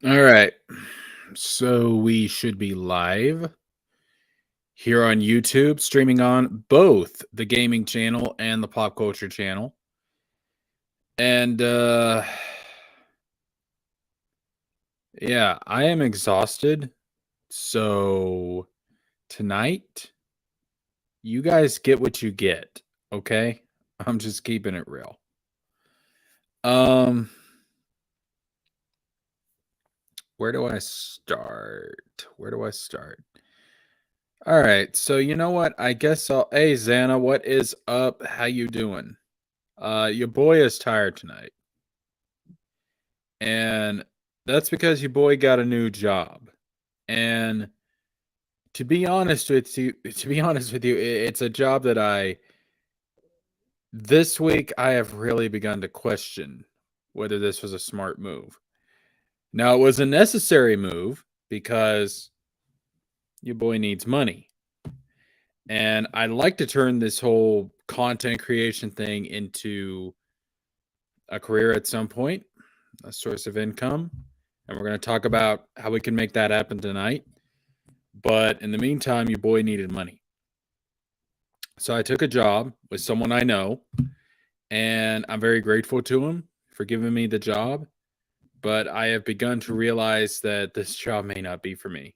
All right. So we should be live here on YouTube, streaming on both the gaming channel and the pop culture channel. And yeah, I am exhausted. So tonight, you guys get what you get, okay? I'm just keeping it real. Um where do I start? Where do I start? All right. So you know what? I guess I'll Hey Xana, what is up? How you doing? Your boy is tired tonight, and that's because your boy got a new job. And it's a job that this week I have really begun to question whether this was a smart move. Now, it was a necessary move because your boy needs money. And I'd like to turn this whole content creation thing into a career at some point, a source of income. And we're going to talk about how we can make that happen tonight. But in the meantime, your boy needed money. So I took a job with someone I know, and I'm very grateful to him for giving me the job. But I have begun to realize that this job may not be for me.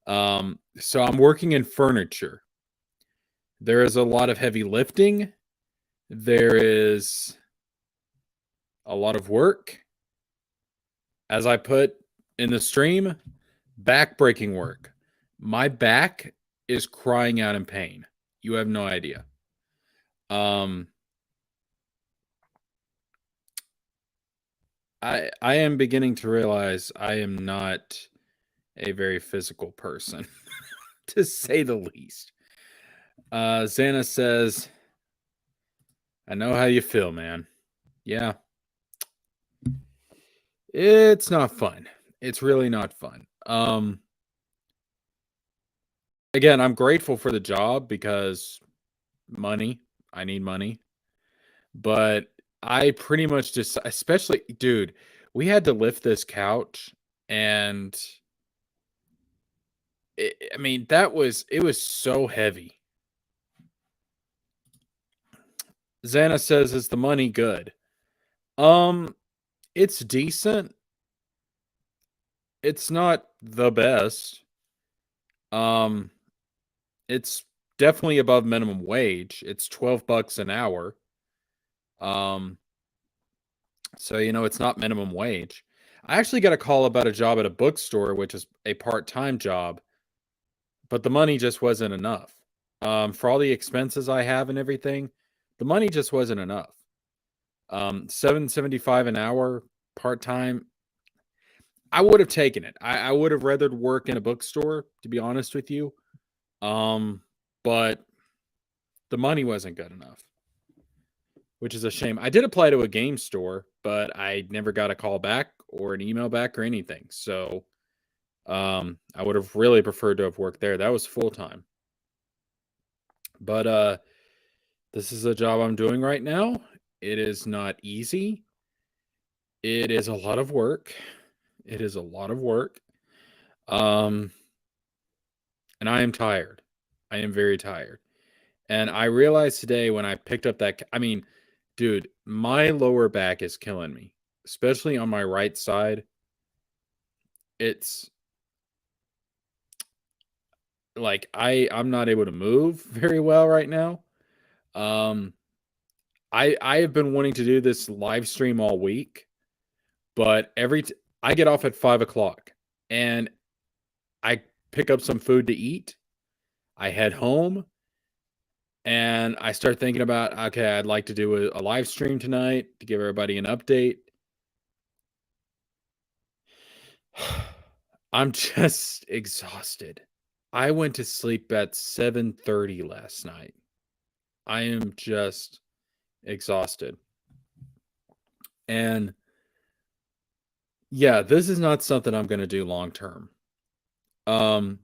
So I'm working in furniture. There is a lot of heavy lifting. There is a lot of work. As I put in the stream, back-breaking work. My back is crying out in pain. You have no idea. Um, I am beginning to realize I am not a very physical person, to say the least. Xana says, "I know how you feel, man. Yeah, it's not fun. It's really not fun. Again, I'm grateful for the job because money. I need money, but I pretty much just, especially, dude, we had to lift this couch, and I mean, it was so heavy. Xana says, "Is the money good?" Um, it's decent. It's not the best. Um, it's definitely above minimum wage. It's $12 an hour. Um, so it's not minimum wage. I actually got a call about a job at a bookstore, which is a part-time job, but the money just wasn't enough. For all the expenses I have and everything, the money just wasn't enough. 7.75 an hour part-time, I would have taken it. I would have rather work in a bookstore, to be honest with you. But the money wasn't good enough, which is a shame. I did apply to a game store, but I never got a call back or an email back or anything. So I would have really preferred to have worked there. That was full time. But this is a job I'm doing right now. It is not easy. It is a lot of work. It is a lot of work. Um, and I am tired. I am very tired. And I realized today when I picked up I mean, dude, my lower back is killing me, especially on my right side. It's like I'm not able to move very well right now. Um, I have been wanting to do this live stream all week, but I get off at 5 o'clock and I pick up some food to eat. I head home and I start thinking about, okay, I'd like to do a live stream tonight to give everybody an update. I'm just exhausted. I went to sleep at 7:30 last night. I am just exhausted. And yeah, this is not something I'm going to do long term. Um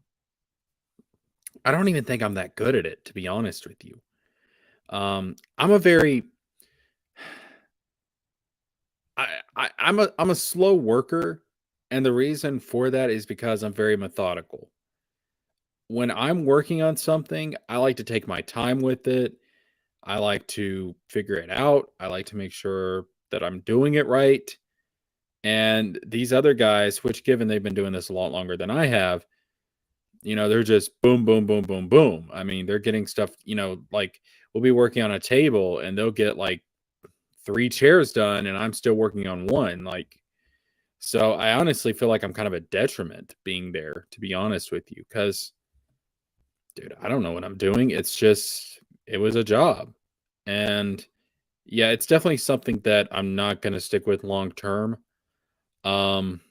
I don't even think I'm that good at it, to be honest with you. I'm a very I'm a slow worker, And the reason for that is because I'm very methodical. When I'm working on something, I like to take my time with it. I like to figure it out. I like to make sure that I'm doing it right. And these other guys, which given they've been doing this a lot longer than I have, they're just boom, boom, boom, boom, boom. I mean, they're getting stuff, like we'll be working on a table and they'll get like 3 chairs done and I'm still working on one. Like, so I honestly feel like I'm kind of a detriment being there, to be honest with you, because dude, I don't know what I'm doing. It was a job. And yeah, it's definitely something that I'm not going to stick with long term. Um,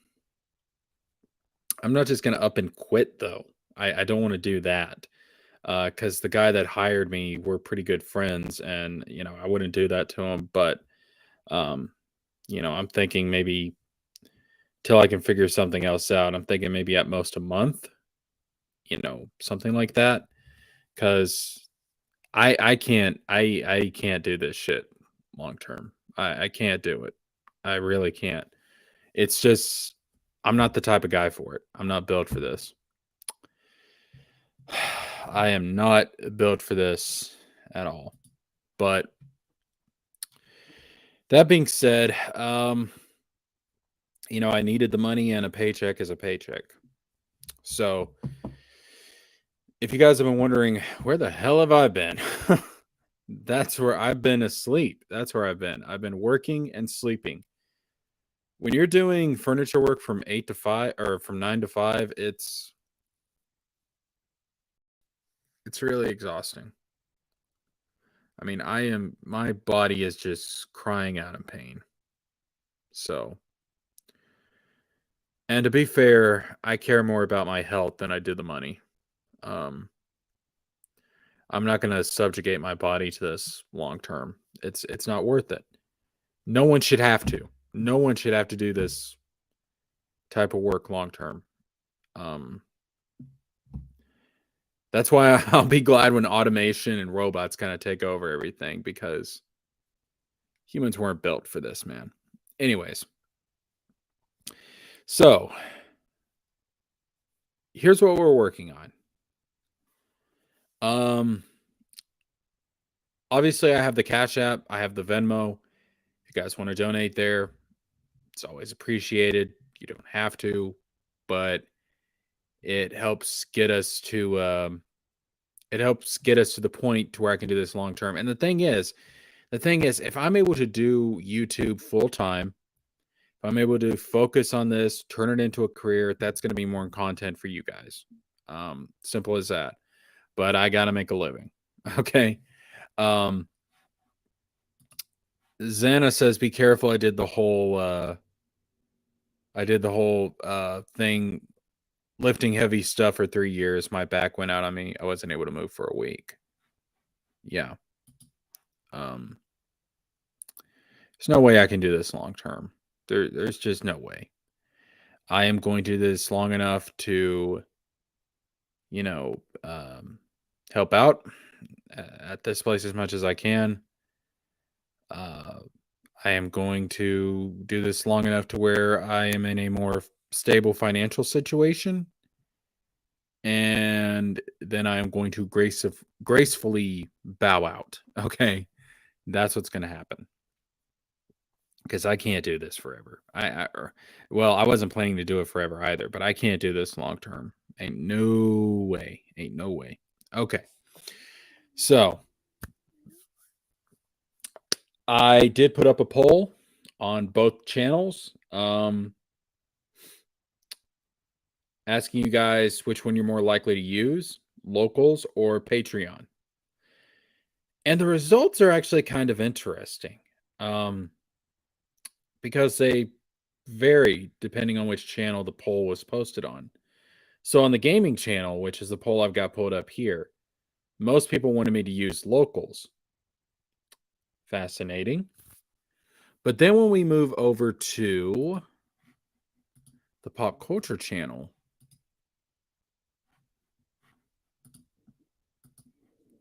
I'm not just going to up and quit though. I don't want to do that. Because the guy that hired me, we're pretty good friends, and I wouldn't do that to him. But um, I'm thinking maybe till I can figure something else out. I'm thinking maybe at most a month, something like that. Because I can't do this shit long term. I can't do it. I really can't. It's just I'm not the type of guy for it. I'm not built for this. I am not built for this at all. But that being said, I needed the money and a paycheck is a paycheck. So if you guys have been wondering, where the hell have I been? That's where I've been asleep. That's where I've been. I've been working and sleeping. When you're doing furniture work from 8 to 5 or from 9 to 5, it's really exhausting. I mean, my body is just crying out in pain. So, and to be fair, I care more about my health than I do the money. Um, I'm not going to subjugate my body to this long term. It's not worth it. No one should have to. No one should have to do this type of work long term. Um, that's why I'll be glad when automation and robots kind of take over everything because humans weren't built for this, man. Anyways, so here's what we're working on. Obviously, I have the Cash App, I have the Venmo. If you guys want to donate there, it's always appreciated. You don't have to, but it helps get us to the point to where I can do this long term. And the thing is, if I'm able to do YouTube full time, if I'm able to focus on this, turn it into a career, that's going to be more content for you guys. Simple as that. But I got to make a living. Okay. Um, Xana says, "Be careful." I did the whole thing, lifting heavy stuff for 3 years. My back went out on me. I wasn't able to move for a week. Yeah. Um, there's no way I can do this long term. There's just no way. I am going to do this long enough to, you know, um, help out at this place as much as I can. Uh, I am going to do this long enough to where I am in a more stable financial situation. And then I am going to gracefully bow out. Okay. That's what's going to happen. Because I can't do this forever. Well, I wasn't planning to do it forever either, but I can't do this long term. Ain't no way. Ain't no way. Okay. So I did put up a poll on both channels, asking you guys which one you're more likely to use, locals or Patreon. And the results are actually kind of interesting, because they vary depending on which channel the poll was posted on. So on the gaming channel, which is the poll I've got pulled up here, most people wanted me to use locals. Fascinating. But then when we move over to the pop culture channel,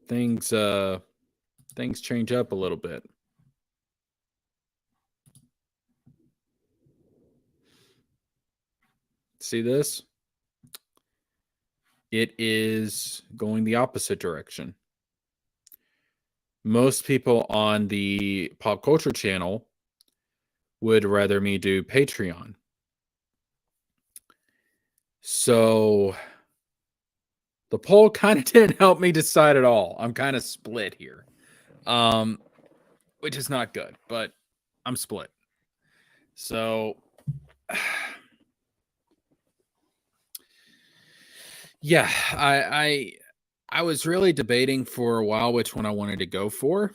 things change up a little bit. See this? It is going the opposite direction. Most people on the pop culture channel would rather me do Patreon. So the poll kind of didn't help me decide at all. I'm kind of split here. Which is not good, but I'm split. So yeah, I was really debating for a while which one I wanted to go for,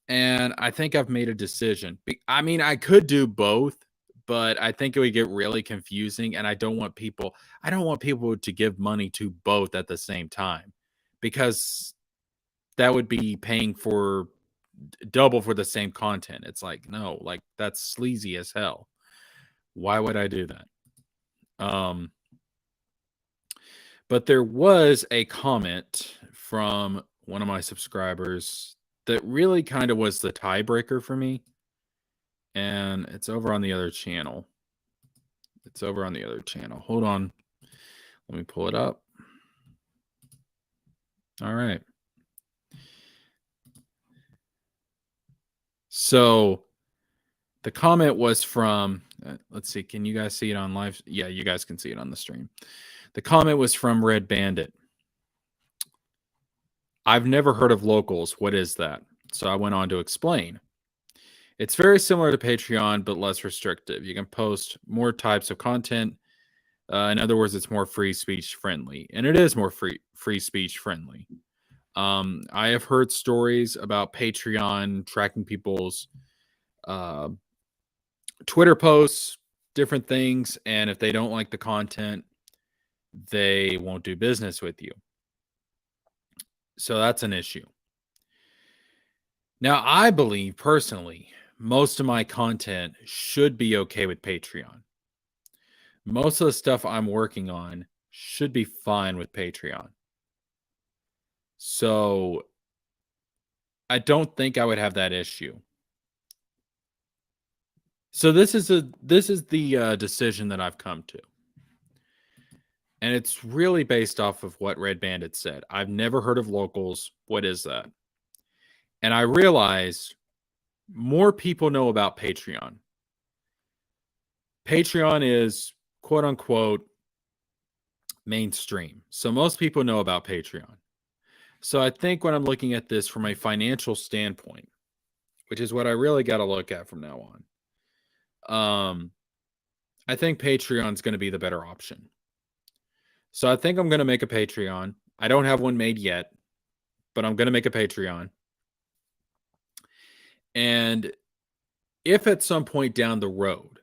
and I think I've made a decision. I mean, I could do both, but I think it would get really confusing, and I don't want people to give money to both at the same time, because that would be paying for double for the same content. It's like, no, like that's sleazy as hell. Why would I do that? But there was a comment from one of my subscribers that really kind of was the tiebreaker for me. And it's over on the other channel. Hold on. Let me pull it up. All right. So the comment was from, let's see, can you guys see it on live? Yeah, you guys can see it on the stream. The comment was from Red Bandit. I've never heard of locals. What is that? So I went on to explain. It's very similar to Patreon, but less restrictive. You can post more types of content. In other words, it's more free speech friendly, and it is more free speech friendly. I have heard stories about Patreon tracking people's Twitter posts, different things, and if they don't like the content, they won't do business with you. So that's an issue. Now, I believe personally, most of my content should be okay with Patreon. Most of the stuff I'm working on should be fine with Patreon. So I don't think I would have that issue. So this is the decision that I've come to. And it's really based off of what Red Bandit said. I've never heard of locals. What is that? And I realized more people know about Patreon. Patreon is quote unquote mainstream. So most people know about Patreon. So I think when I'm looking at this from a financial standpoint, which is what I really got to look at from now on, I think Patreon's going to be the better option. So I think I'm going to make a Patreon. I don't have one made yet, but I'm going to make a Patreon. And if at some point down the road,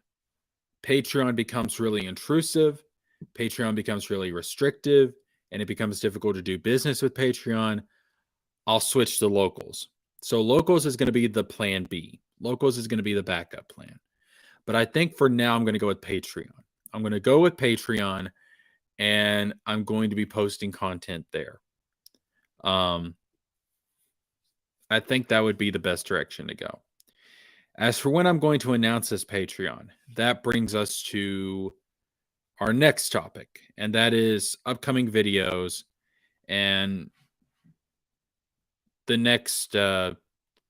Patreon becomes really intrusive, Patreon becomes really restrictive, and it becomes difficult to do business with Patreon, I'll switch to locals. So locals is going to be the plan B. Locals is going to be the backup plan. But I think for now, I'm going to go with Patreon. I'm going to go with Patreon, and I'm going to be posting content there. I think that would be the best direction to go. As for when I'm going to announce this Patreon, that brings us to our next topic, and that is upcoming videos and the next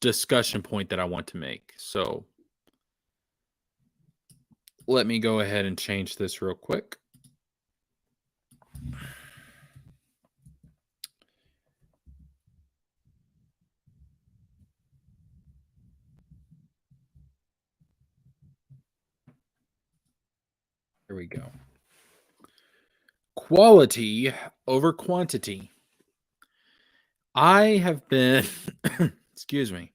discussion point that I want to make. So let me go ahead and change this real quick. Here we go. Quality over quantity. I have been, excuse me.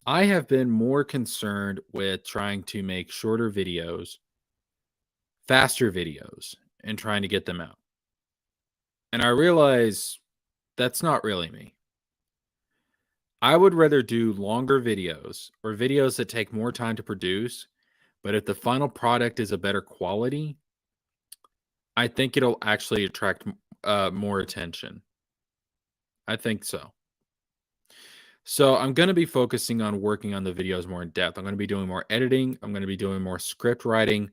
I have been more concerned with trying to make shorter videos, faster videos, and trying to get them out. And I realize that's not really me. I would rather do longer videos or videos that take more time to produce, but if the final product is a better quality, I think it'll actually attract more attention. I think so. So I'm going to be focusing on working on the videos more in depth. I'm going to be doing more editing. I'm going to be doing more script writing.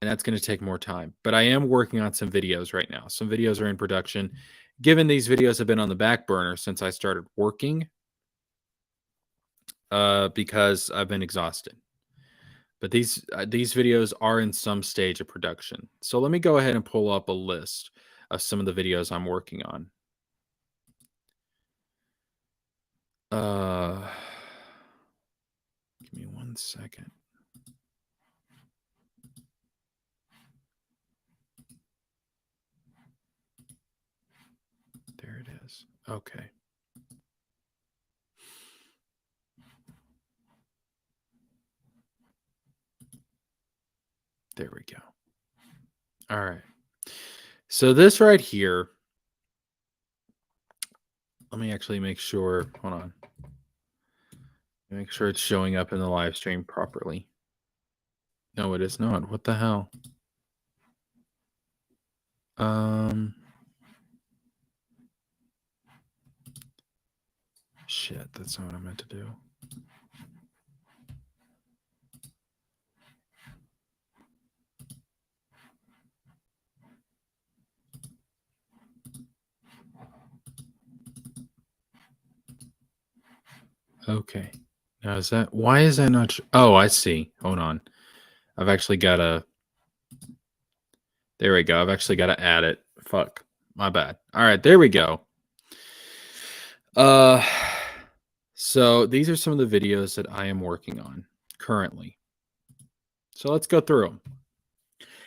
and that's going to take more time. But I am working on some videos right now. Some videos are in production. Given these videos have been on the back burner since I started working, because I've been exhausted. But these videos are in some stage of production. So let me go ahead and pull up a list of some of the videos I'm working on. Give me 1 second. There it is. Okay. There we go. All right. So this right here, let me actually make sure. Hold on. Make sure it's showing up in the live stream properly. No, it is not. What the hell? Shit, that's not what I meant to do. Okay. Now is that, why is that not? Oh, I see. Hold on. I've actually got to, there we go. I've actually got to add it. Fuck. My bad. All right, there we go. So these are some of the videos that I am working on currently. So let's go through them.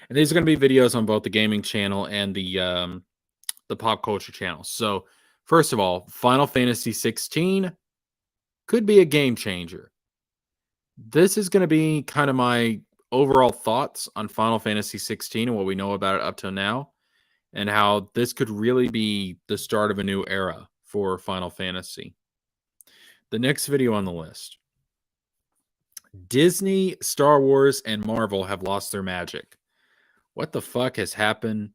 And these are going to be videos on both the gaming channel and the pop culture channel. So first of all, Final Fantasy 16 could be a game changer. This is going to be kind of my overall thoughts on Final Fantasy 16 and what we know about it up till now, and how this could really be the start of a new era for Final Fantasy. The next video on the list: Disney, Star Wars, and Marvel have lost their magic. What the fuck has happened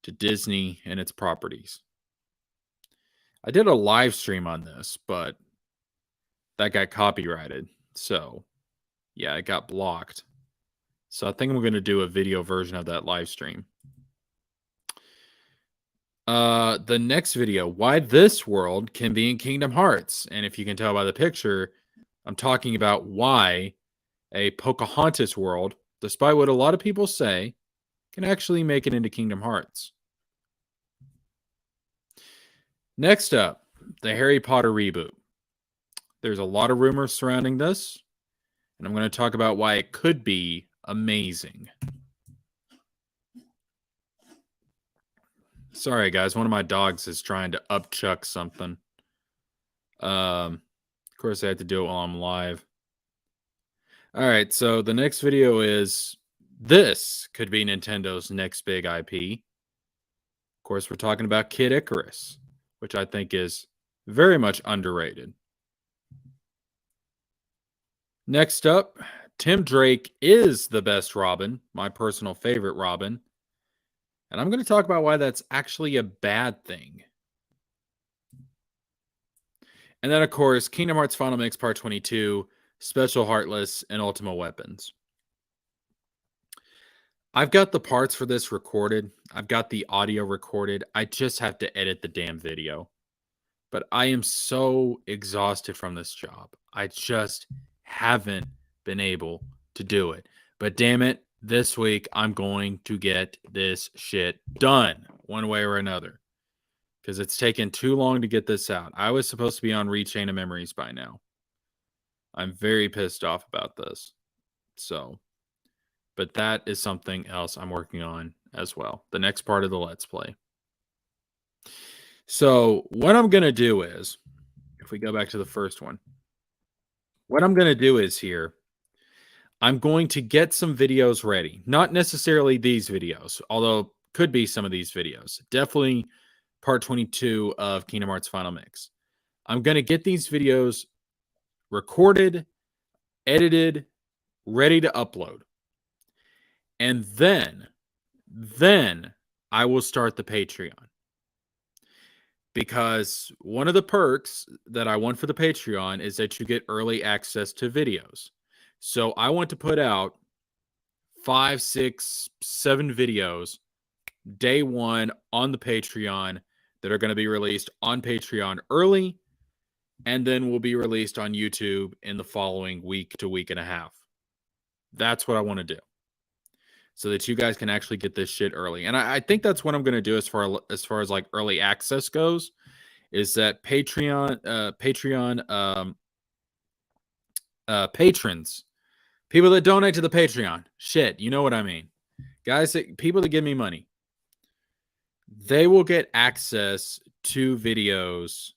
to Disney and its properties? I did a live stream on this, but that got copyrighted. So, yeah, it got blocked. So I think I'm going to do a video version of that live stream. The next video, why this world can be in Kingdom Hearts. And if you can tell by the picture, I'm talking about why a Pocahontas world, despite what a lot of people say, can actually make it into Kingdom Hearts. Next up, the Harry Potter reboot. There's a lot of rumors surrounding this, and I'm going to talk about why it could be amazing. Sorry, guys. One of my dogs is trying to upchuck something. Of course, I have to do it while I'm live. All right, so the next video is, this could be Nintendo's next big IP. Of course, we're talking about Kid Icarus, which I think is very much underrated. Next up, Tim Drake is the best Robin, my personal favorite Robin. And I'm going to talk about why that's actually a bad thing. And then, of course, Kingdom Hearts Final Mix Part 22, Special Heartless, and Ultima Weapons. I've got the parts for this recorded. I've got the audio recorded. I just have to edit the damn video. But I am so exhausted from this job. I just haven't been able to do it. But damn it, this week I'm going to get this shit done one way or another, because it's taken too long to get this out. I was supposed to be on Rechain of Memories by now. I'm very pissed off about this. So, but that is something else I'm working on as well. The next part of the Let's Play. So what I'm going to do is, if we go back to the first one, what I'm going to do is here, I'm going to get some videos ready. Not necessarily these videos, although could be some of these videos. Definitely part 22 of Kingdom Hearts Final Mix. I'm going to get these videos recorded, edited, ready to upload. And then I will start the Patreon. Because one of the perks that I want for the Patreon is that you get early access to videos. So I want to put out 5, 6, 7 videos day one on the Patreon that are going to be released on Patreon early and then will be released on YouTube in the following week to week and a half. That's what I want to do so that you guys can actually get this shit early. And I think that's what I'm going to do as far as like early access goes, is that Patreon patrons, people that donate to the Patreon, shit, you know what I mean, guys, people that give me money, they will get access to videos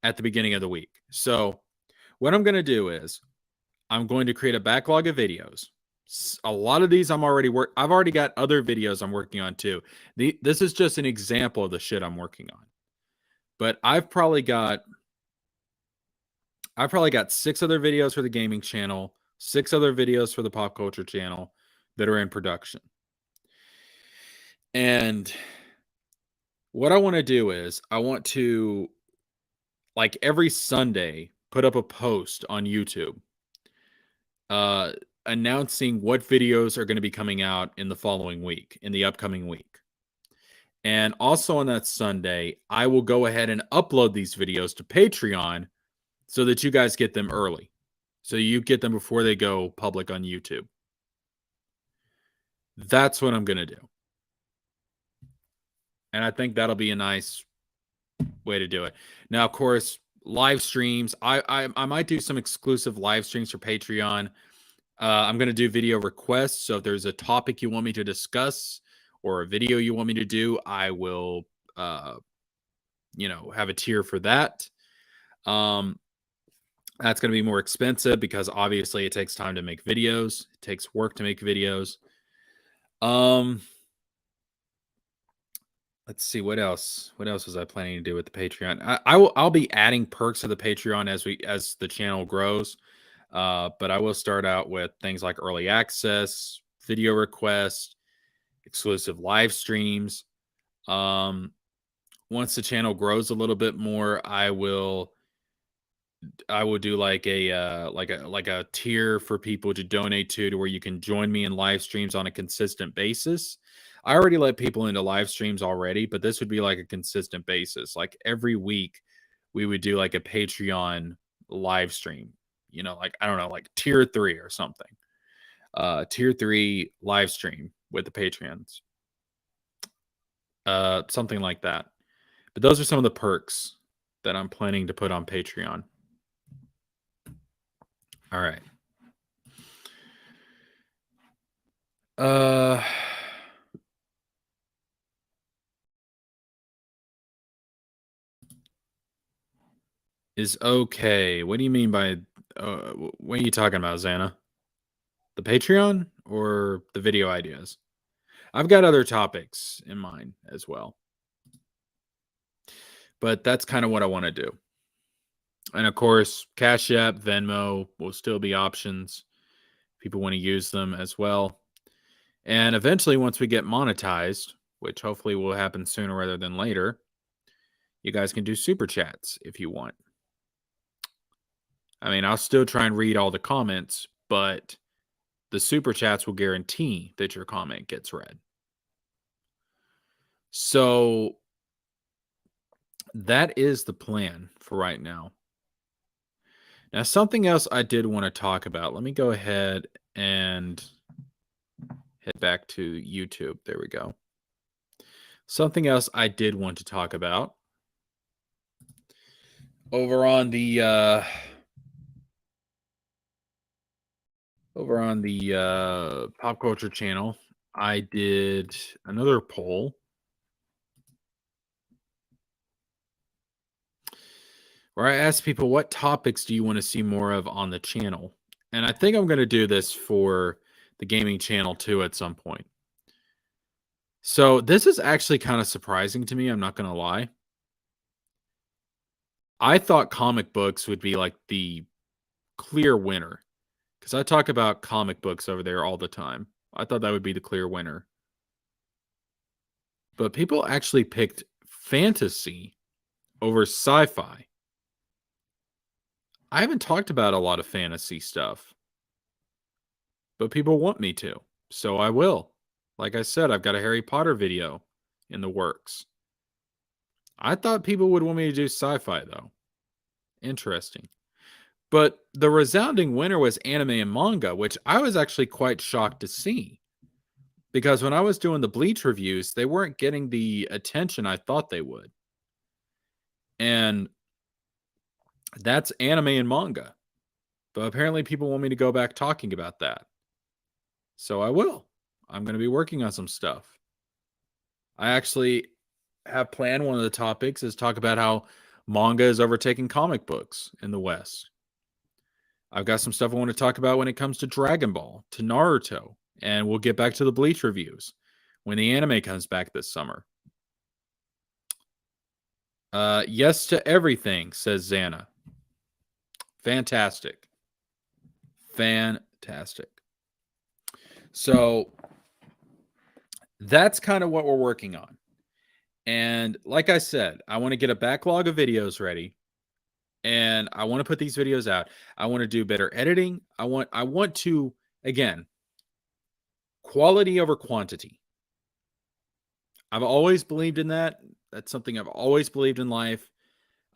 at the beginning of the week. So what I'm going to do is I'm going to create a backlog of videos. A lot of these I've already got other videos I'm working on too. This is just an example of the shit I'm working on. But I've probably got 6 other videos for the gaming channel, 6 other videos for the pop culture channel that are in production. And what I want to do is I want to, like, every Sunday put up a post on YouTube announcing what videos are going to be coming out in the following week, in the upcoming week. And also on that Sunday, I will go ahead and upload these videos to Patreon so that you guys get them early. So you get them before they go public on YouTube. That's what I'm going to do. And I think that'll be a nice way to do it. Now, of course, live streams. I might do some exclusive live streams for Patreon. I'm going to do video requests. So if there's a topic you want me to discuss or a video you want me to do, I will, have a tier for that. That's going to be more expensive because obviously it takes time to make videos. It takes work to make videos. Let's see what else. What else was I planning to do with the Patreon? I'll be adding perks to the Patreon as the channel grows. But I will start out with things like early access, video requests, exclusive live streams. Once the channel grows a little bit more, I will do like a tier for people to donate to where you can join me in live streams on a consistent basis. I already let people into live streams already, but this would be like a consistent basis. Like every week we would do like a Patreon live stream, like, I don't know, like tier 3 or something. Tier 3 live stream with the Patreons. Something like that. But those are some of the perks that I'm planning to put on Patreon. All right. Is okay. What do you mean by what are you talking about, Xana? The Patreon or the video ideas? I've got other topics in mind as well. But that's kind of what I want to do. And of course, Cash App, Venmo will still be options. People want to use them as well. And eventually, once we get monetized, which hopefully will happen sooner rather than later, you guys can do super chats if you want. I mean, I'll still try and read all the comments, but the super chats will guarantee that your comment gets read. So that is the plan for right now. Now, something else I did want to talk about. Let me go ahead and head back to YouTube. There we go. Something else I did want to talk about. Over on the pop culture channel, I did another poll where I asked people, what topics do you want to see more of on the channel? And I think I'm going to do this for the gaming channel too at some point. So this is actually kind of surprising to me. I'm not going to lie. I thought comic books would be like the clear winner because I talk about comic books over there all the time. I thought that would be the clear winner. But people actually picked fantasy over sci-fi. I haven't talked about a lot of fantasy stuff, but people want me to. So I will. Like I said, I've got a Harry Potter video in the works. I thought people would want me to do sci-fi though. Interesting. But the resounding winner was anime and manga, which I was actually quite shocked to see. Because when I was doing the Bleach reviews, they weren't getting the attention I thought they would. And that's anime and manga. But apparently people want me to go back talking about that. So I will. I'm going to be working on some stuff. I actually have planned one of the topics is talk about how manga is overtaking comic books in the West. I've got some stuff I want to talk about when it comes to Dragon Ball, to Naruto, and we'll get back to the Bleach reviews when the anime comes back this summer. Yes to everything, says Xana. Fantastic. Fantastic. So that's kind of what we're working on. And like I said, I want to get a backlog of videos ready. And I want to put these videos out. I want to do better editing. I want to, again, quality over quantity. I've always believed in that. That's something I've always believed in life.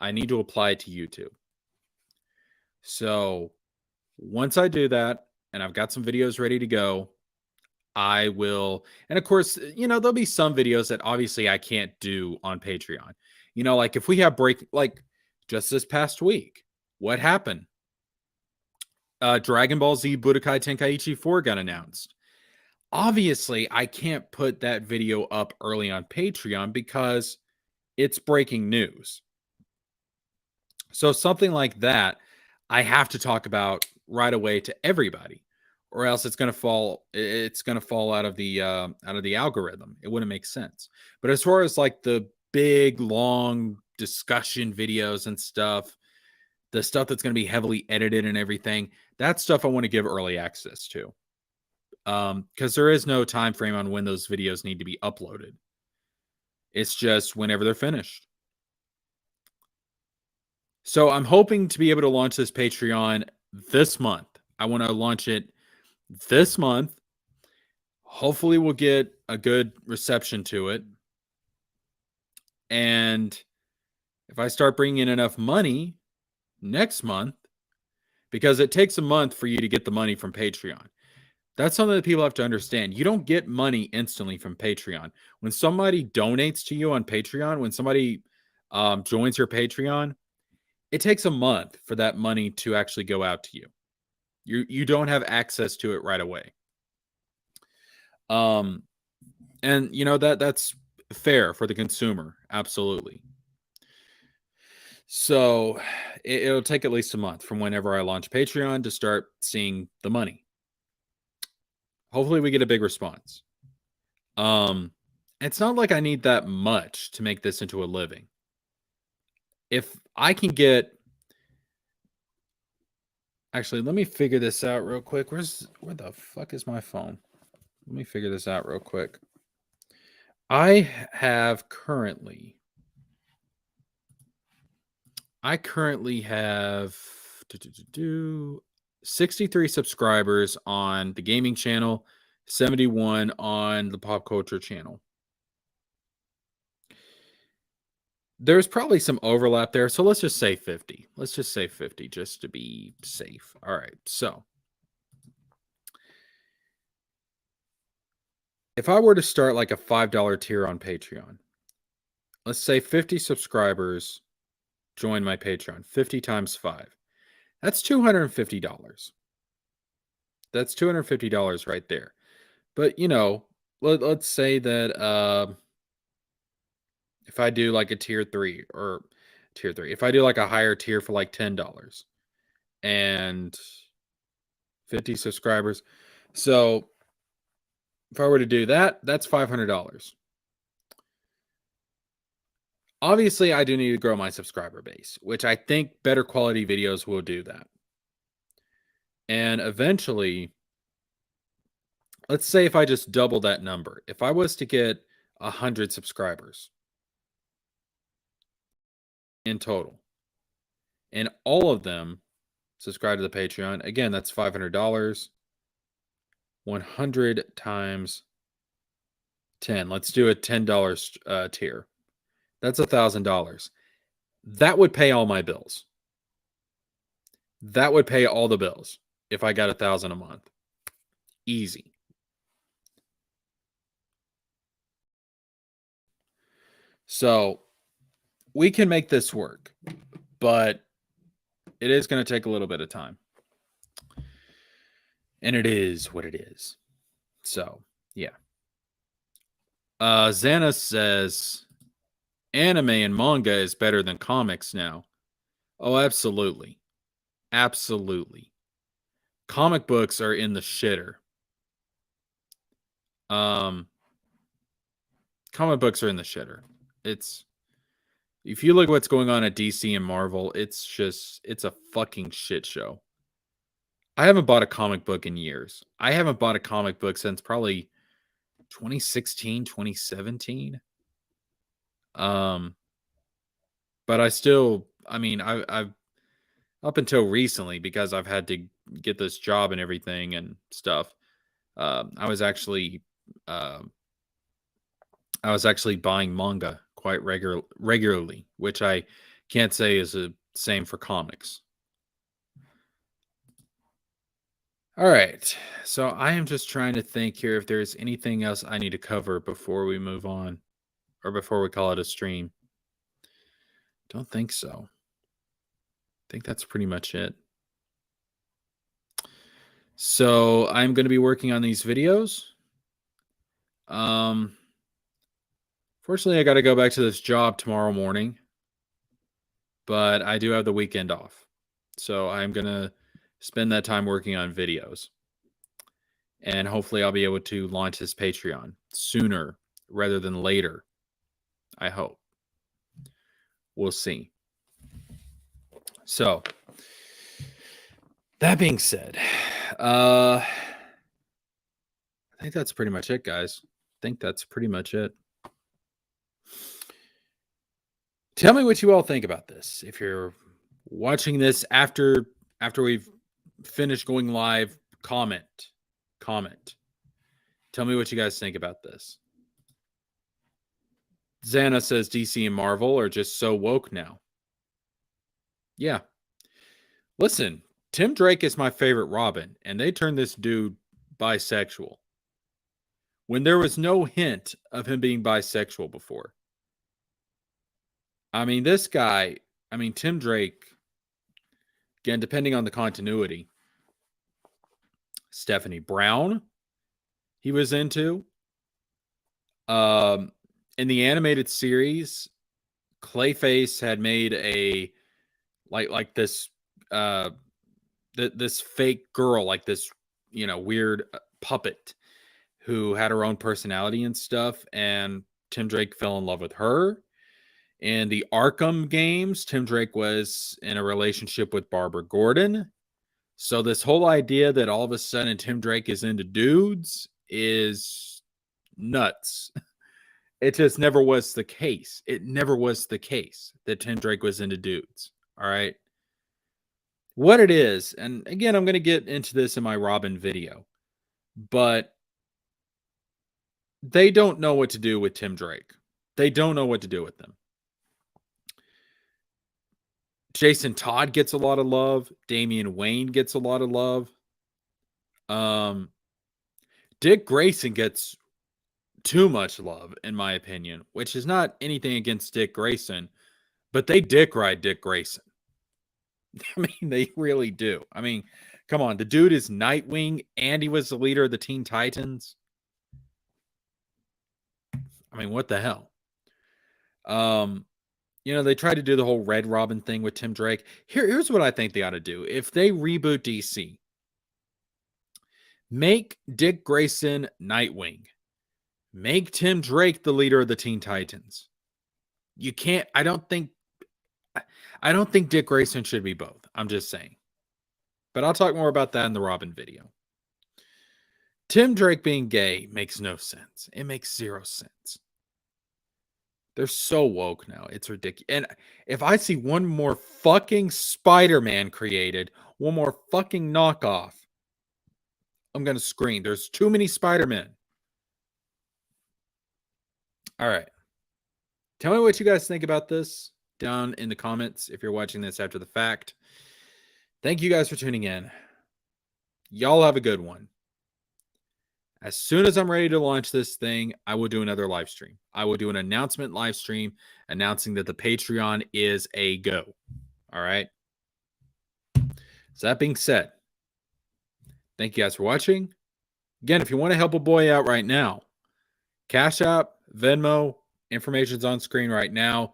I need to apply it to YouTube. So once I do that and I've got some videos ready to go, I will. And of course, there'll be some videos that obviously I can't do on Patreon. Like if we have like just this past week, what happened? Dragon Ball Z Budokai Tenkaichi 4 got announced. Obviously, I can't put that video up early on Patreon because it's breaking news. So something like that, I have to talk about right away to everybody, or else it's going to fall. It's going to fall out of the algorithm. It wouldn't make sense. But as far as like the big long discussion videos and stuff, the stuff that's going to be heavily edited and everything, that stuff I want to give early access to. Because there is no time frame on when those videos need to be uploaded. It's just whenever they're finished. So I'm hoping to be able to launch this Patreon this month. I want to launch it this month. Hopefully we'll get a good reception to it. And if I start bringing in enough money next month, because it takes a month for you to get the money from Patreon. That's something that people have to understand. You don't get money instantly from Patreon. When somebody donates to you on Patreon, when somebody joins your Patreon, it takes a month for that money to actually go out to you. You don't have access to it right away. And that's fair for the consumer, absolutely. So it'll take at least a month from whenever I launch Patreon to start seeing the money. Hopefully we get a big response. It's not like I need that much to make this into a living. If I can get, actually, let me figure this out real quick. Where the fuck is my phone? Let me figure this out real quick. I currently have 63 subscribers on the gaming channel, 71 on the pop culture channel. There's probably some overlap there, so let's just say 50. Let's just say 50 just to be safe. All right, so if I were to start like a $5 tier on Patreon, let's say 50 subscribers join my Patreon, 50 times 5. That's $250. That's $250 right there. But, let's say that if I do like a tier 3, if I do like a higher tier for like $10 and 50 subscribers. So if I were to do that, that's $500. Obviously, I do need to grow my subscriber base, which I think better quality videos will do that. And eventually, let's say if I just double that number, if I was to get 100 subscribers in total, and all of them subscribe to the Patreon, again, that's $500. 100 times 10. Let's do a $10 tier. That's $1,000. That would pay all my bills. That would pay all the bills if I got $1,000 a month. Easy. So we can make this work, but it is going to take a little bit of time. And it is what it is. So, yeah. Xana says anime and manga is better than comics now. Oh, absolutely. Absolutely. Comic books are in the shitter. Comic books are in the shitter. It's if you look at what's going on at DC and Marvel, it's a fucking shit show. I haven't bought a comic book in years. I haven't bought a comic book since probably 2016, 2017. But I've up until recently, because I've had to get this job and everything and stuff. I was actually buying manga quite regularly, which I can't say is the same for comics. All right. So I am just trying to think here if there's anything else I need to cover before we move on or before we call it a stream. Don't think so. I think that's pretty much it. So I'm going to be working on these videos. Fortunately, I got to go back to this job tomorrow morning, but I do have the weekend off. So I'm going to spend that time working on videos. And hopefully I'll be able to launch this Patreon sooner rather than later. I hope. We'll see. So, that being said, I think that's pretty much it, guys. I think that's pretty much it. Tell me what you all think about this. If you're watching this after we've finished going live, comment. Tell me what you guys think about this. Xana says DC and Marvel are just so woke now. Yeah. Listen, Tim Drake is my favorite Robin, and they turned this dude bisexual when there was no hint of him being bisexual before. I mean, Tim Drake, again, depending on the continuity, Stephanie Brown, he was into. In the animated series, Clayface had made a like this this fake girl, like this weird puppet who had her own personality and stuff, and Tim Drake fell in love with her. In the Arkham games, Tim Drake was in a relationship with Barbara Gordon. So this whole idea that all of a sudden Tim Drake is into dudes is nuts. It just never was the case. It never was the case that Tim Drake was into dudes. All right. What it is, and again, I'm going to get into this in my Robin video, but they don't know what to do with Tim Drake. They don't know what to do with them. Jason Todd gets a lot of love. Damian Wayne gets a lot of love. Dick Grayson gets too much love, in my opinion, which is not anything against Dick Grayson, but they dick ride Dick Grayson. I mean, they really do. I mean, come on. The dude is Nightwing, and he was the leader of the Teen Titans. I mean, what the hell? They tried to do the whole Red Robin thing with Tim Drake. Here's what I think they ought to do. If they reboot DC, make Dick Grayson Nightwing. Make Tim Drake the leader of the Teen Titans. You can't, I don't think Dick Grayson should be both. I'm just saying. But I'll talk more about that in the Robin video. Tim Drake being gay makes no sense. It makes zero sense. They're so woke now. It's ridiculous. And if I see one more fucking Spider-Man created, one more fucking knockoff, I'm going to screen. There's too many Spider-Men. All right. Tell me what you guys think about this down in the comments if you're watching this after the fact. Thank you guys for tuning in. Y'all have a good one. As soon as I'm ready to launch this thing, I will do another live stream. I will do an announcement live stream announcing that the Patreon is a go. All right. So that being said, thank you guys for watching. Again, if you want to help a boy out right now, Cash App, Venmo, information's on screen right now.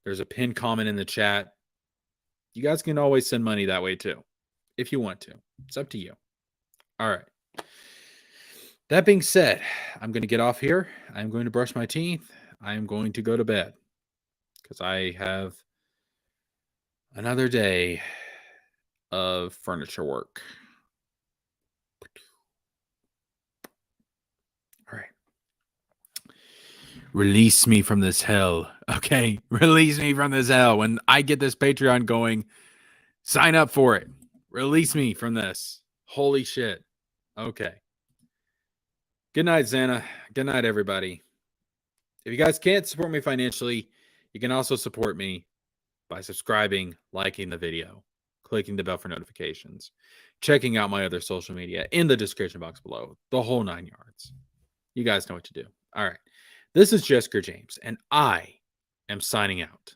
There's a pinned comment in the chat. You guys can always send money that way too, if you want to. It's up to you. All right. That being said, I'm going to get off here. I'm going to brush my teeth. I'm going to go to bed because I have another day of furniture work. All right. Release me from this hell. Okay. Release me from this hell. When I get this Patreon going, sign up for it. Release me from this. Holy shit. Okay. Good night, Xana. Good night, everybody. If you guys can't support me financially, you can also support me by subscribing, liking the video, clicking the bell for notifications, checking out my other social media in the description box below, the whole 9 yards. You guys know what to do. All right. This is JeskerJames, and I am signing out.